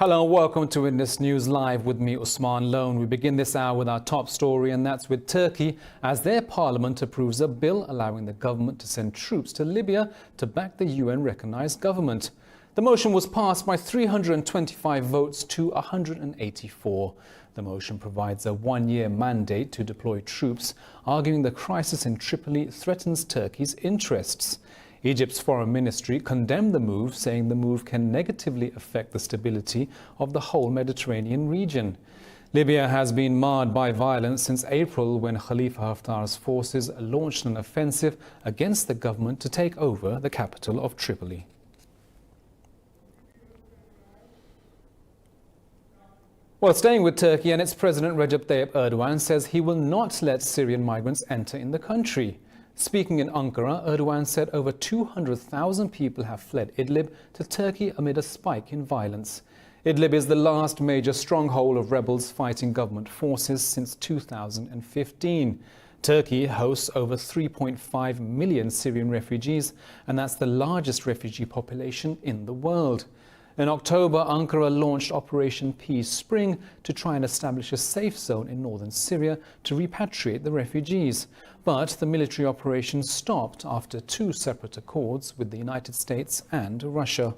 Hello and welcome to Indus News Live with me, Usman Lone. We begin this hour with our top story, and that's with Turkey as their parliament approves a bill allowing the government to send troops to Libya to back the UN-recognized government. The motion was passed by 325 votes to 184. The motion provides a one-year mandate to deploy troops, arguing the crisis in Tripoli threatens Turkey's interests. Egypt's foreign ministry condemned the move, saying the move can negatively affect the stability of the whole Mediterranean region. Libya has been marred by violence since April, when Khalifa Haftar's forces launched an offensive against the government to take over the capital of Tripoli. Well, staying with Turkey, and its President Recep Tayyip Erdogan says he will not let Syrian migrants enter in the country. Speaking in Ankara, Erdogan said over 200,000 people have fled Idlib to Turkey amid a spike in violence. Idlib is the last major stronghold of rebels fighting government forces since 2015. Turkey hosts over 3.5 million Syrian refugees, and that's the largest refugee population in the world. In October, Ankara launched Operation Peace Spring to try and establish a safe zone in northern Syria to repatriate the refugees. But the military operation stopped after two separate accords with the United States and Russia.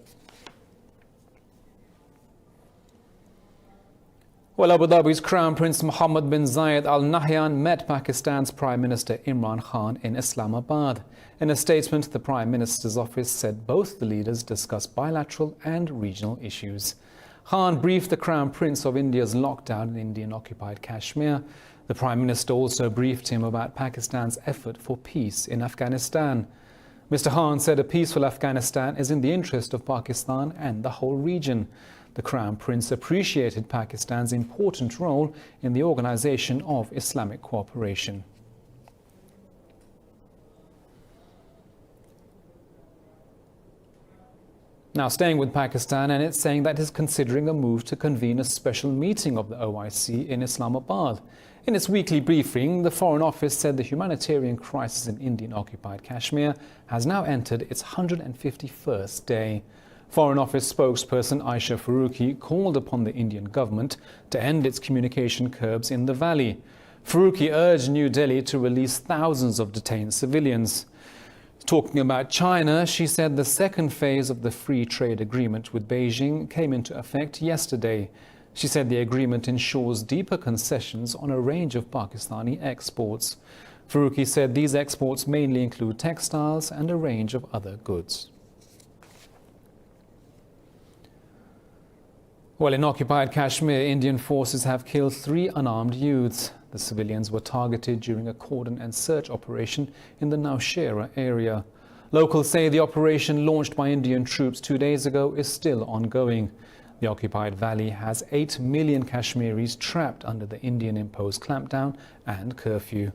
Well, Abu Dhabi's Crown Prince Mohammed bin Zayed Al Nahyan met Pakistan's Prime Minister Imran Khan in Islamabad. In a statement, the Prime Minister's office said both the leaders discussed bilateral and regional issues. Khan briefed the Crown Prince of India's lockdown in Indian-occupied Kashmir. The Prime Minister also briefed him about Pakistan's effort for peace in Afghanistan. Mr. Khan said a peaceful Afghanistan is in the interest of Pakistan and the whole region. The Crown Prince appreciated Pakistan's important role in the Organization of Islamic Cooperation. Now, staying with Pakistan, and it's saying that it is considering a move to convene a special meeting of the OIC in Islamabad. In its weekly briefing, the Foreign Office said the humanitarian crisis in Indian-occupied Kashmir has now entered its 151st day. Foreign Office spokesperson Aisha Faruqi called upon the Indian government to end its communication curbs in the valley. Faruqi urged New Delhi to release thousands of detained civilians. Talking about China, she said the second phase of the free trade agreement with Beijing came into effect yesterday. She said the agreement ensures deeper concessions on a range of Pakistani exports. Faruqi said these exports mainly include textiles and a range of other goods. Well, in occupied Kashmir, Indian forces have killed 3 unarmed youths. The civilians were targeted during a cordon and search operation in the Nowshera area. Locals say the operation launched by Indian troops 2 days ago is still ongoing. The occupied valley has 8 million Kashmiris trapped under the Indian-imposed clampdown and curfew.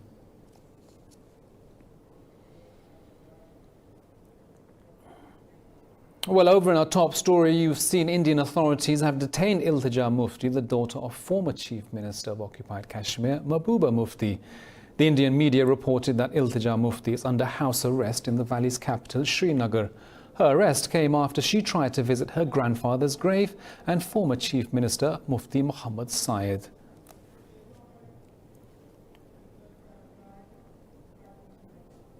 Well, over in our top story, you've seen Indian authorities have detained Iltija Mufti, the daughter of former Chief Minister of occupied Kashmir, Mahbooba Mufti. The Indian media reported that Iltija Mufti is under house arrest in the valley's capital, Srinagar. Her arrest came after she tried to visit her grandfather's grave and former Chief Minister Mufti Muhammad Syed.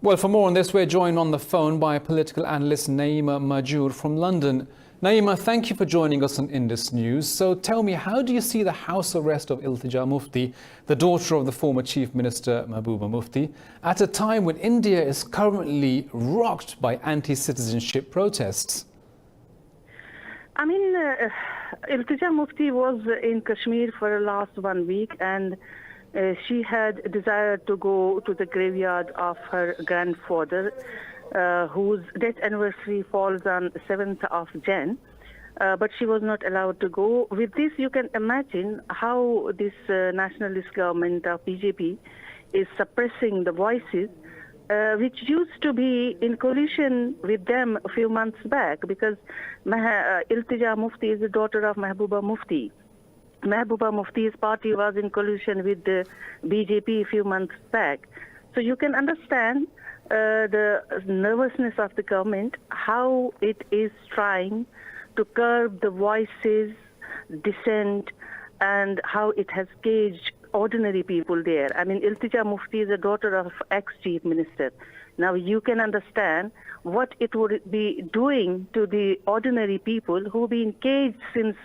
Well, for more on this, we're joined on the phone by political analyst Naima Majur from London. Naima, thank you for joining us on Indus News. So tell me, how do you see the house arrest of Iltija Mufti, the daughter of the former Chief Minister Mahbooba Mufti, at a time when India is currently rocked by anti-citizenship protests? I mean, Iltija Mufti was in Kashmir for the last 1 week, and she had desired to go to the graveyard of her grandfather, whose death anniversary falls on 7th of Jan, but she was not allowed to go. With this, you can imagine how this nationalist government of BJP is suppressing the voices which used to be in coalition with them a few months back, because Iltija Mufti is the daughter of Mahbooba Mufti. Mahbooba Mufti's party was in coalition with the BJP a few months back. So you can understand the nervousness of the government, how it is trying to curb the voices dissent, and how it has caged ordinary people there. I mean, Iltija Mufti is the daughter of ex-chief minister. Now you can understand what it would be doing to the ordinary people who've been caged since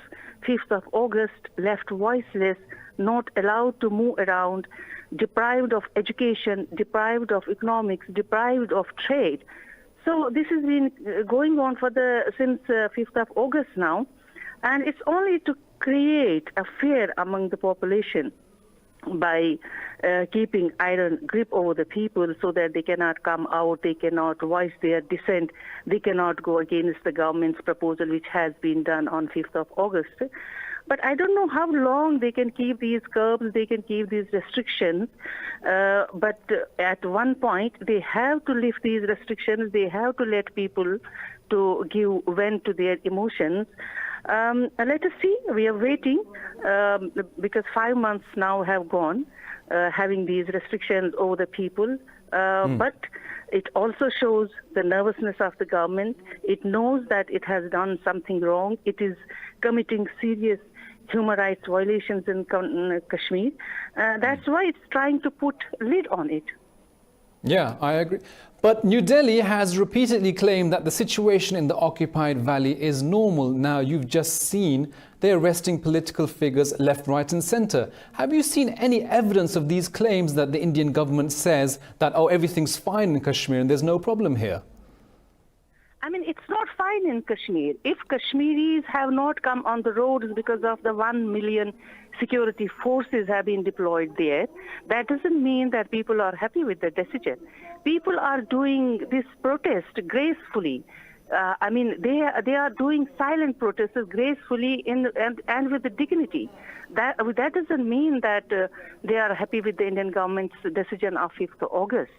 5th of August, left voiceless, not allowed to move around, deprived of education, deprived of economics, deprived of trade. So this has been going on since 5th of August now, and it's only to create a fear among the population by keeping iron grip over the people so that they cannot come out, they cannot voice their dissent, they cannot go against the government's proposal which has been done on 5th of August. But I don't know how long they can keep these curbs, they can keep these restrictions. But at one point, they have to lift these restrictions. They have to let people to give vent to their emotions. Let us see. We are waiting because 5 months now have gone, having these restrictions over the people. But it also shows the nervousness of the government. It knows that it has done something wrong. It is committing serious human rights violations in Kashmir. That's why it's trying to put lid on it. Yeah, I agree. But New Delhi has repeatedly claimed that the situation in the occupied valley is normal. Now, you've just seen they're arresting political figures left, right and centre. Have you seen any evidence of these claims that the Indian government says that, oh, everything's fine in Kashmir and there's no problem here? I mean, it's not fine in Kashmir. If Kashmiris have not come on the roads because of the 1 million security forces have been deployed there, that doesn't mean that people are happy with the decision. People are doing this protest gracefully. I mean, they are doing silent protests gracefully and with the dignity. That doesn't mean that they are happy with the Indian government's decision of 5th of August.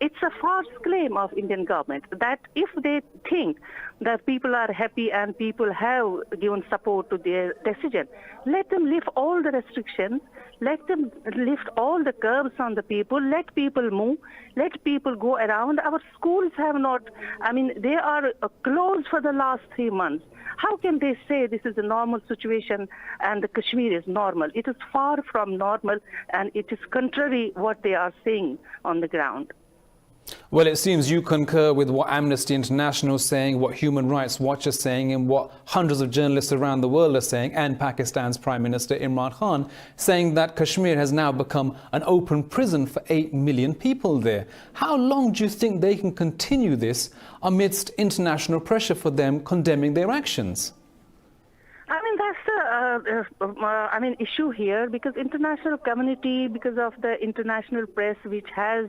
It's a false claim of Indian government that if they think that people are happy and people have given support to their decision, let them lift all the restrictions, let them lift all the curbs on the people, let people move, let people go around. Our schools have not, I mean, they are closed for the last 3 months. How can they say this is a normal situation and the Kashmir is normal? It is far from normal, and it is contrary what they are saying on the ground. Well, it seems you concur with what Amnesty International is saying, what Human Rights Watch is saying, and what hundreds of journalists around the world are saying, and Pakistan's Prime Minister Imran Khan, saying that Kashmir has now become an open prison for 8 million people there. How long do you think they can continue this amidst international pressure for them condemning their actions? I mean, that's the issue here, because international community, because of the international press which has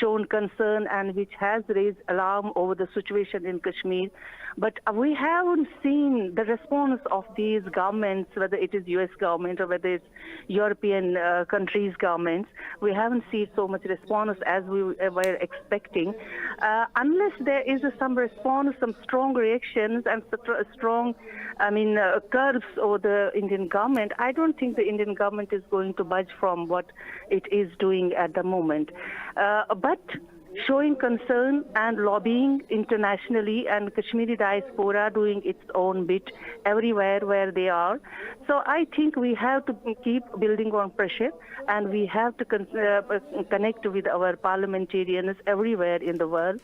shown concern and which has raised alarm over the situation in Kashmir, but we haven't seen the response of these governments, whether it is US government or whether it's European countries' governments. We haven't seen so much response as we were expecting. Unless there is some response, some strong reactions and strong, curbs over the Indian government, I don't think the Indian government is going to budge from what it is doing at the moment. But showing concern and lobbying internationally, and Kashmiri diaspora doing its own bit everywhere where they are. So I think we have to keep building on pressure, and we have to connect with our parliamentarians everywhere in the world,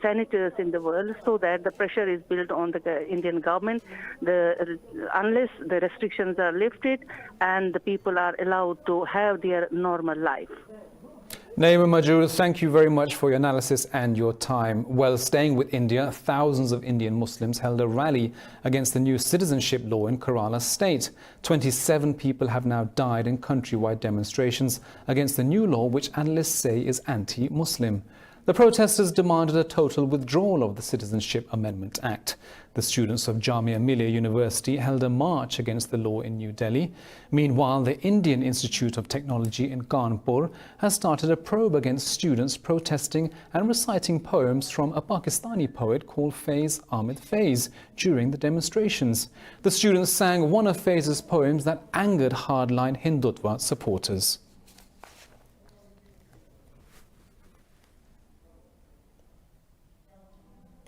senators in the world, so that the pressure is built on the Indian government unless the restrictions are lifted and the people are allowed to have their normal life. Naima Majroor, thank you very much for your analysis and your time. Well, staying with India, thousands of Indian Muslims held a rally against the new citizenship law in Kerala state. 27 people have now died in countrywide demonstrations against the new law, which analysts say is anti-Muslim. The protesters demanded a total withdrawal of the Citizenship Amendment Act. The students of Jamia Millia University held a march against the law in New Delhi. Meanwhile, the Indian Institute of Technology in Kanpur has started a probe against students protesting and reciting poems from a Pakistani poet called Faiz Ahmed Faiz during the demonstrations. The students sang one of Faiz's poems that angered hardline Hindutva supporters.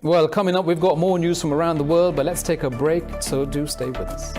Well, coming up, we've got more news from around the world, but let's take a break, so do stay with us.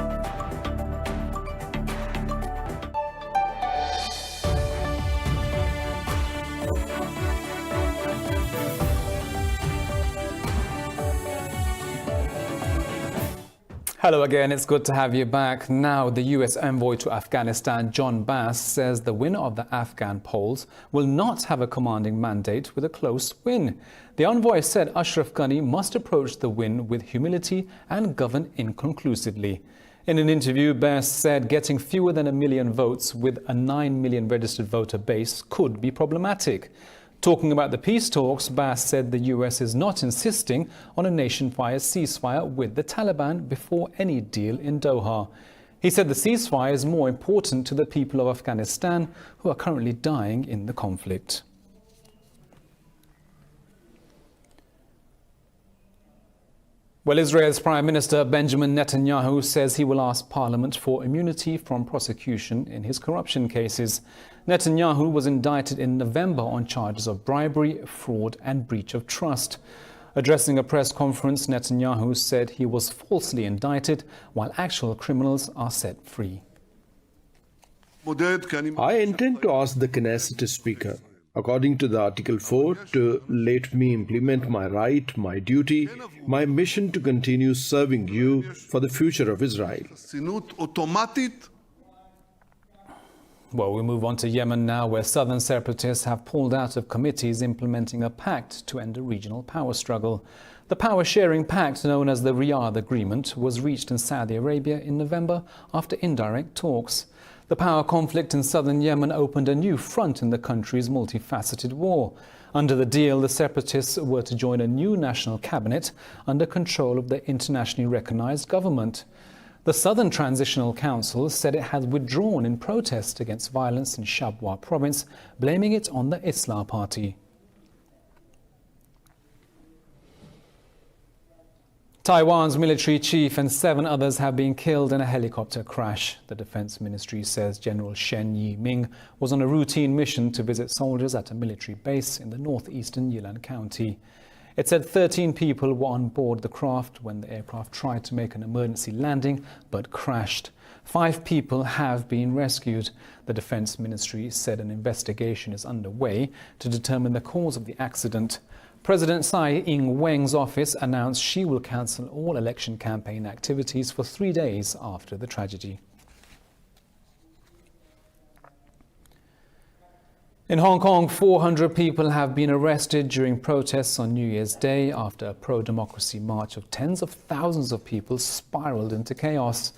Hello again, it's good to have you back. Now, the US envoy to Afghanistan, John Bass, says the winner of the Afghan polls will not have a commanding mandate with a close win. The envoy said Ashraf Ghani must approach the win with humility and govern inconclusively. In an interview, Bass said getting fewer than 1 million votes with a 9 million registered voter base could be problematic. Talking about the peace talks, Bass said the US is not insisting on a nationwide ceasefire with the Taliban before any deal in Doha. He said the ceasefire is more important to the people of Afghanistan who are currently dying in the conflict. Well, Israel's Prime Minister Benjamin Netanyahu says he will ask Parliament for immunity from prosecution in his corruption cases. Netanyahu was indicted in November on charges of bribery, fraud and breach of trust. Addressing a press conference, Netanyahu said he was falsely indicted while actual criminals are set free. I intend to ask the Knesset Speaker, according to the Article 4, to let me implement my right, my duty, my mission to continue serving you for the future of Israel. Well, we move on to Yemen now, where southern separatists have pulled out of committees implementing a pact to end a regional power struggle. The power-sharing pact, known as the Riyadh Agreement, was reached in Saudi Arabia in November after indirect talks. The power conflict in southern Yemen opened a new front in the country's multifaceted war. Under the deal, the separatists were to join a new national cabinet under control of the internationally recognized government. The Southern Transitional Council said it had withdrawn in protest against violence in Shabwa province, blaming it on the Islah Party. Taiwan's military chief and 7 others have been killed in a helicopter crash. The Defense Ministry says General Shen Yiming was on a routine mission to visit soldiers at a military base in the northeastern Yilan County. It said 13 people were on board the craft when the aircraft tried to make an emergency landing but crashed. 5 people have been rescued. The Defense Ministry said an investigation is underway to determine the cause of the accident. President Tsai Ing-wen's office announced she will cancel all election campaign activities for 3 days after the tragedy. In Hong Kong, 400 people have been arrested during protests on New Year's Day after a pro-democracy march of tens of thousands of people spiraled into chaos.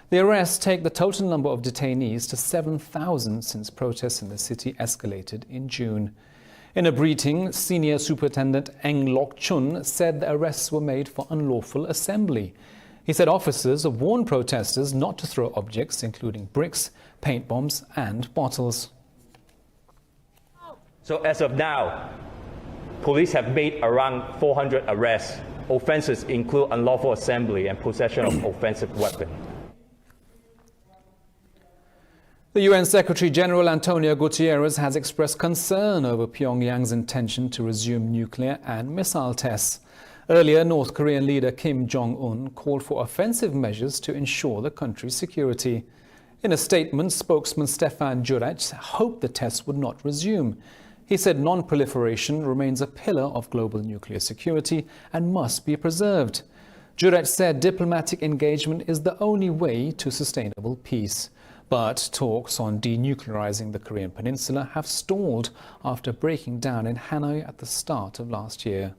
The arrests take the total number of detainees to 7,000 since protests in the city escalated in June. In a briefing, Senior Superintendent Eng Lok Chun said the arrests were made for unlawful assembly. He said officers warned protesters not to throw objects, including bricks, paint bombs and bottles. So as of now, police have made around 400 arrests. Offences include unlawful assembly and possession of offensive weapon. The UN Secretary-General Antonio Guterres has expressed concern over Pyongyang's intention to resume nuclear and missile tests. Earlier, North Korean leader Kim Jong-un called for offensive measures to ensure the country's security. In a statement, spokesman Stefan Jurec hoped the tests would not resume. He said non-proliferation remains a pillar of global nuclear security and must be preserved. Jurec said diplomatic engagement is the only way to sustainable peace. But talks on denuclearizing the Korean peninsula have stalled after breaking down in Hanoi at the start of last year.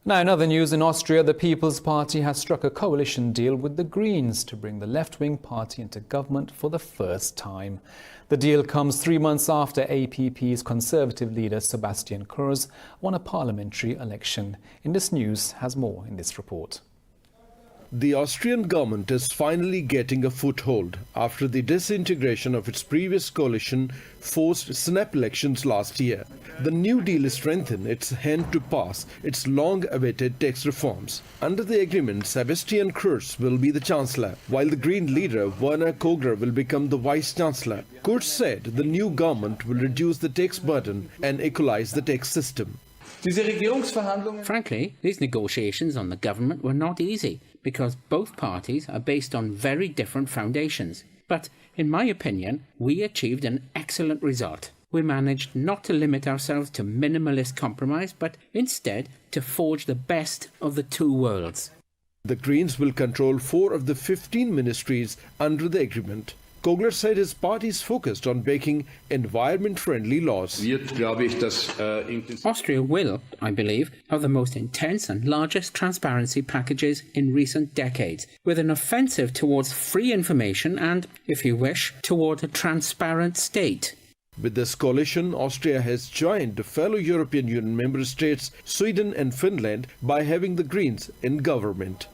Now, in other news, in Austria, the People's Party has struck a coalition deal with the Greens to bring the left-wing party into government for the first time. The deal comes 3 months after APP's Conservative leader Sebastian Kurz won a parliamentary election. Indus News has more in this report. The Austrian government is finally getting a foothold after the disintegration of its previous coalition forced snap elections last year. The New Deal strengthened its hand to pass its long-awaited tax reforms. Under the agreement, Sebastian Kurz will be the Chancellor, while the Green leader Werner Kogler will become the Vice-Chancellor. Kurz said the new government will reduce the tax burden and equalize the tax system. Frankly, these negotiations on the government were not easy because both parties are based on very different foundations. But in my opinion, we achieved an excellent result. we managed not to limit ourselves to minimalist compromise, but instead to forge the best of the two worlds. The Greens will control 4 of the 15 ministries under the agreement. Kogler said his party is focused on making environment-friendly laws. Austria will, I believe, have the most intense and largest transparency packages in recent decades, with an offensive towards free information and, if you wish, toward a transparent state. With this coalition, Austria has joined fellow European Union member states, Sweden and Finland, by having the Greens in government.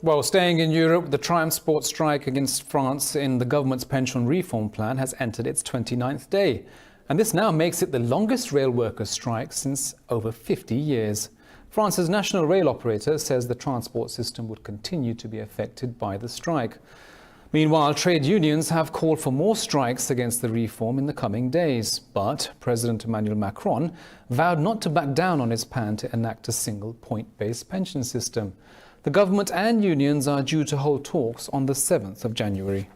Well, staying in Europe, the transport strike against France in the government's pension reform plan has entered its 29th day. And this now makes it the longest rail workers' strike since over 50 years. France's national rail operator says the transport system would continue to be affected by the strike. Meanwhile, trade unions have called for more strikes against the reform in the coming days. But President Emmanuel Macron vowed not to back down on his plan to enact a single point-based pension system. The government and unions are due to hold talks on the 7th of January.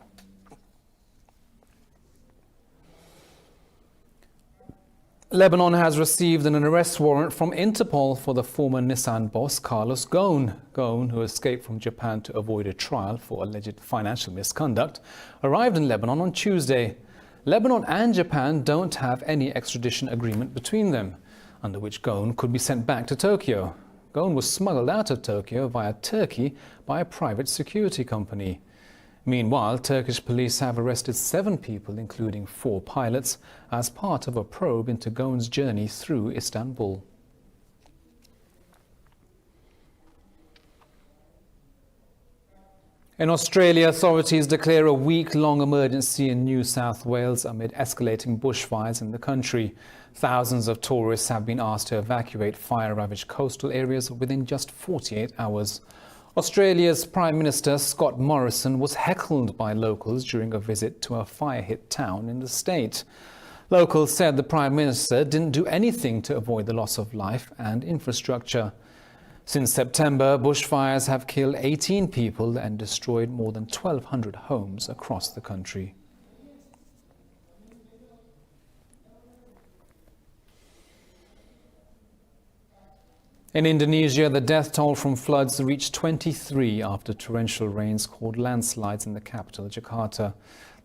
Lebanon has received an arrest warrant from Interpol for the former Nissan boss Carlos Ghosn. Ghosn, who escaped from Japan to avoid a trial for alleged financial misconduct, arrived in Lebanon on Tuesday. Lebanon and Japan don't have any extradition agreement between them, under which Ghosn could be sent back to Tokyo. Ghosn was smuggled out of Tokyo via Turkey by a private security company. Meanwhile, Turkish police have arrested 7 people, including 4 pilots, as part of a probe into Ghosn's journey through Istanbul. In Australia, authorities declare a week-long emergency in New South Wales amid escalating bushfires in the country. Thousands of tourists have been asked to evacuate fire-ravaged coastal areas within just 48 hours. Australia's Prime Minister Scott Morrison was heckled by locals during a visit to a fire-hit town in the state. Locals said the Prime Minister didn't do anything to avoid the loss of life and infrastructure. Since September, bushfires have killed 18 people and destroyed more than 1,200 homes across the country. In Indonesia, the death toll from floods reached 23 after torrential rains caused landslides in the capital, Jakarta.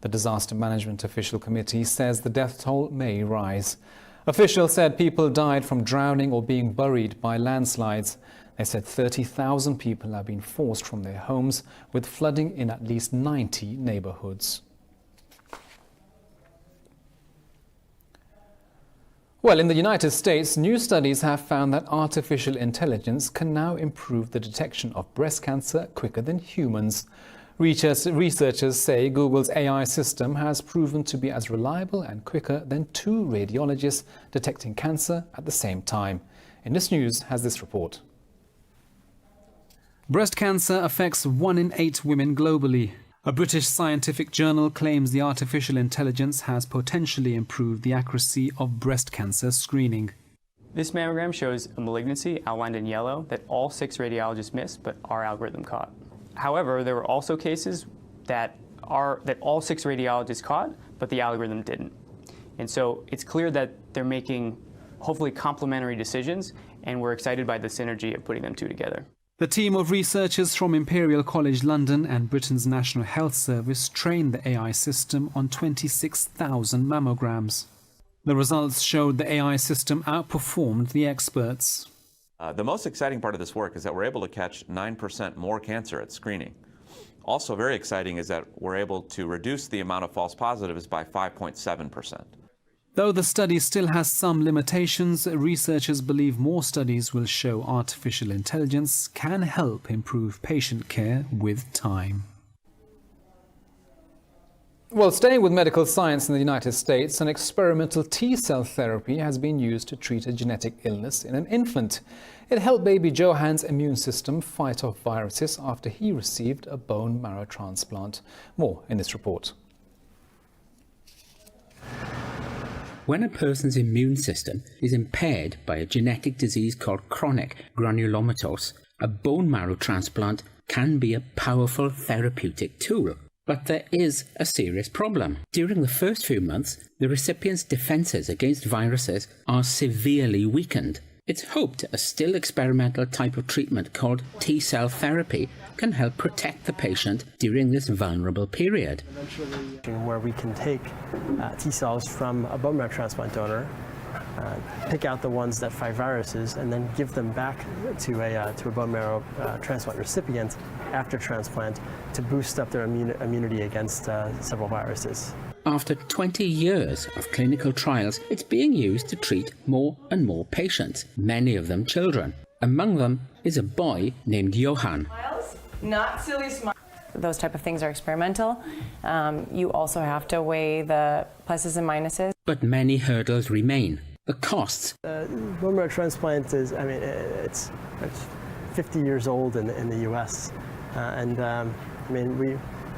The Disaster Management Official Committee says the death toll may rise. Officials said people died from drowning or being buried by landslides. They said 30,000 people have been forced from their homes, with flooding in at least 90 neighborhoods. Well, in the United States, new studies have found that artificial intelligence can now improve the detection of breast cancer quicker than humans. Researchers say Google's AI system has proven to be as reliable and quicker than 2 radiologists detecting cancer at the same time. Indus News has this report. Breast cancer affects 1 in 8 women globally. A British scientific journal claims the artificial intelligence has potentially improved the accuracy of breast cancer screening. This mammogram shows a malignancy outlined in yellow that all 6 radiologists missed, but our algorithm caught. However, there were also cases that all 6 radiologists caught, but the algorithm didn't. And so it's clear that they're making hopefully complementary decisions, and we're excited by the synergy of putting them 2 together. The team of researchers from Imperial College London and Britain's National Health Service trained the AI system on 26,000 mammograms. The results showed the AI system outperformed the experts. The most exciting part of this work is that we're able to catch 9% more cancer at screening. Also very exciting is that we're able to reduce the amount of false positives by 5.7%. Though the study still has some limitations, researchers believe more studies will show artificial intelligence can help improve patient care with time. Well, staying with medical science in the United States, an experimental T-cell therapy has been used to treat a genetic illness in an infant. It helped baby Johan's immune system fight off viruses after he received a bone marrow transplant. More in this report. When a person's immune system is impaired by a genetic disease called chronic granulomatose, a bone marrow transplant can be a powerful therapeutic tool. But there is a serious problem. During the first few months, the recipient's defenses against viruses are severely weakened. It's hoped a still experimental type of treatment called T-cell therapy can help protect the patient during this vulnerable period. Where we can take T-cells from a bone marrow transplant donor, pick out the ones that fight viruses, and then give them back to a bone marrow transplant recipient after transplant to boost up their immunity against several viruses. After 20 years of clinical trials, it's being used to treat more and more patients, many of them children. Among them is a boy named Johan. Not silly smiles. Those type of things are experimental. You also have to weigh the pluses and minuses. But many hurdles remain. The costs. Bone marrow transplant is, it's 50 years old in the U.S.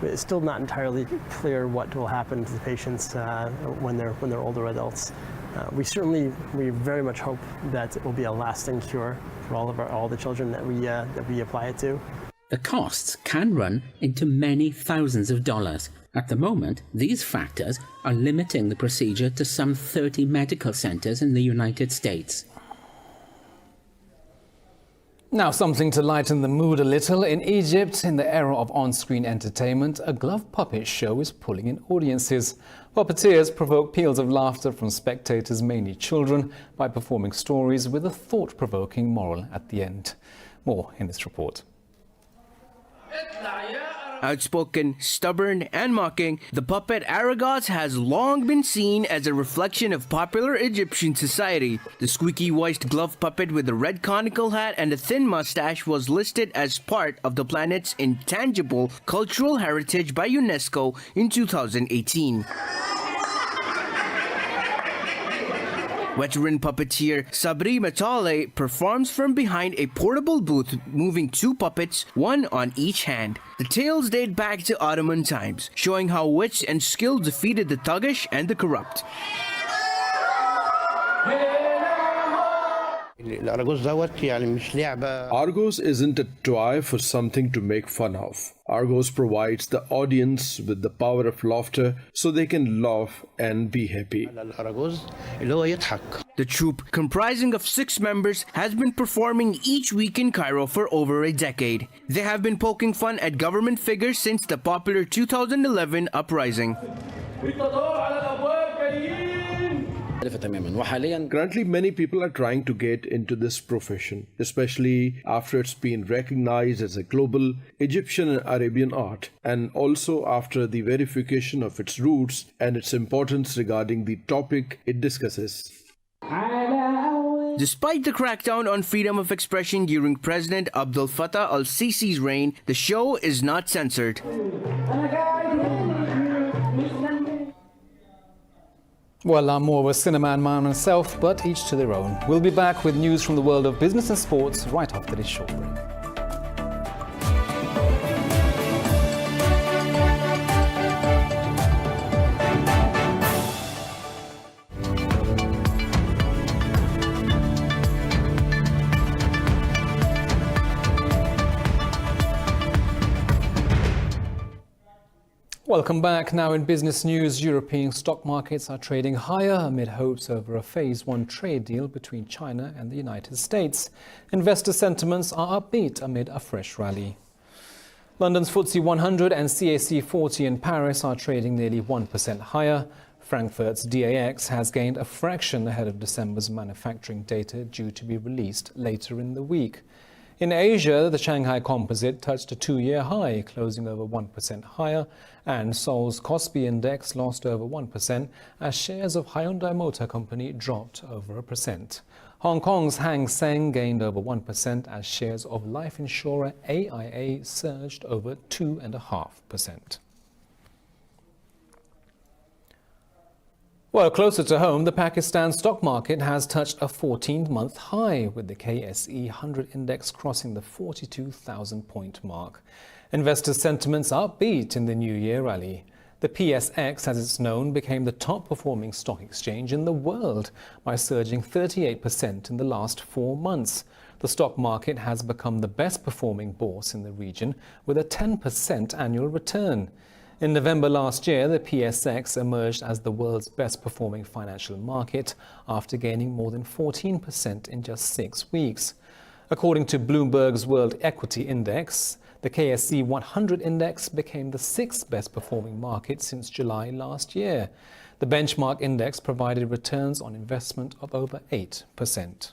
It's still not entirely clear what will happen to the patients when they're older adults. We very much hope that it will be a lasting cure for all the children that we apply it to. The costs can run into many thousands of dollars. At the moment, these factors are limiting the procedure to some 30 medical centers in the United States. Now, something to lighten the mood a little. In Egypt, in the era of on-screen entertainment, a glove puppet show is pulling in audiences. Puppeteers provoke peals of laughter from spectators, mainly children, by performing stories with a thought-provoking moral at the end. More in this report. Outspoken, stubborn, and mocking, the puppet Aragos has long been seen as a reflection of popular Egyptian society. The squeaky-voiced glove puppet with a red conical hat and a thin mustache was listed as part of the planet's intangible cultural heritage by UNESCO in 2018. Veteran puppeteer Sabri Matale performs from behind a portable booth, moving two puppets, one on each hand. The tales date back to Ottoman times, showing how wits and skill defeated the thuggish and the corrupt. Argos isn't a toy for something to make fun of. Argos provides the audience with the power of laughter so they can laugh and be happy. The troupe, comprising of 6 members, has been performing each week in Cairo for over a decade. They have been poking fun at government figures since the popular 2011 uprising. Currently, many people are trying to get into this profession, especially after it's been recognized as a global Egyptian and Arabian art, and also after the verification of its roots and its importance regarding the topic it discusses. Despite the crackdown on freedom of expression during President Abdel Fattah al-Sisi's reign, the show is not censored. Well, I'm more of a cinema man myself, but each to their own. We'll be back with news from the world of business and sports right after this short break. Welcome back. Now in business news, European stock markets are trading higher amid hopes over a Phase 1 trade deal between China and the United States. Investor sentiments are upbeat amid a fresh rally. London's FTSE 100 and CAC 40 in Paris are trading nearly 1% higher. Frankfurt's DAX has gained a fraction ahead of December's manufacturing data due to be released later in the week. In Asia, the Shanghai Composite touched a 2-year high, closing over 1% higher, and Seoul's Kospi Index lost over 1% as shares of Hyundai Motor Company dropped over 1%. Hong Kong's Hang Seng gained over 1% as shares of life insurer AIA surged over 2.5%. Well, closer to home, the Pakistan stock market has touched a 14-month high, with the KSE 100 index crossing the 42,000-point mark. Investor sentiments are upbeat in the New Year rally. The PSX, as it's known, became the top-performing stock exchange in the world by surging 38% in the last 4 months. The stock market has become the best-performing bourse in the region with a 10% annual return. In November last year, the PSX emerged as the world's best performing financial market after gaining more than 14% in just 6 weeks. According to Bloomberg's World Equity Index, the KSE 100 index became the 6th best performing market since July last year. The benchmark index provided returns on investment of over 8%.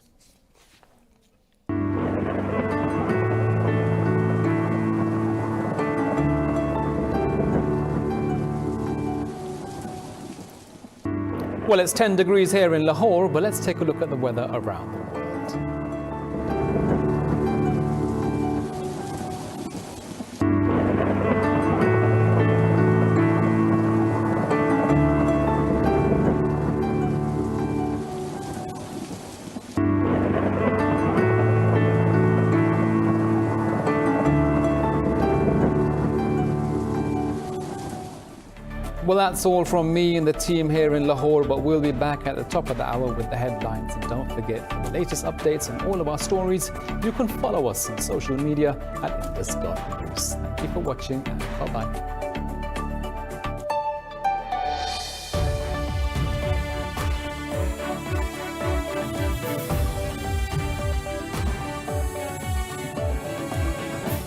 Well, it's 10 degrees here in Lahore, but let's take a look at the weather around the world. Well, that's all from me and the team here in Lahore, but we'll be back at the top of the hour with the headlines. And don't forget, for the latest updates on all of our stories, you can follow us on social media at Indus News. Thank you for watching, and bye-bye.